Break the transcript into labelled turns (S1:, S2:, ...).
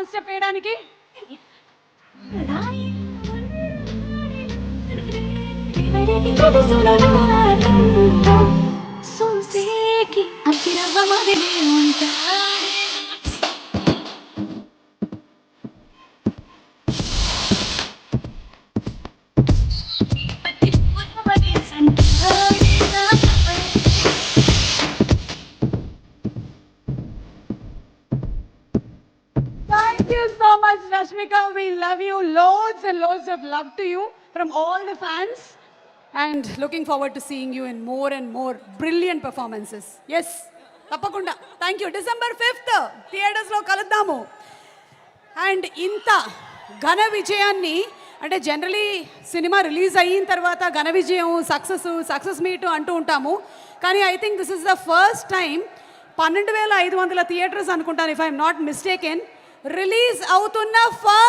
S1: One step వేయడానికి. సోసేకి అతిరవ్వ మదిలే ఉంటాడే. Thank you so much, Rashmika. We love you. Loads and loads of love to you from all the fans. And looking forward to seeing you in more and more brilliant performances. Yes, తప్పకుండా. Thank you. December 5th, థియేటర్స్లో కలుద్దాము. And ఇంత ఘన విజయాన్ని అంటే generally cinema release అయిన తర్వాత ఘన విజయం సక్సెస్ మీట్ అంటూ ఉంటాము. కానీ I think this is the first time 12,500 theatres అనుకుంటాను, if I'm not mistaken, release అవుతున్న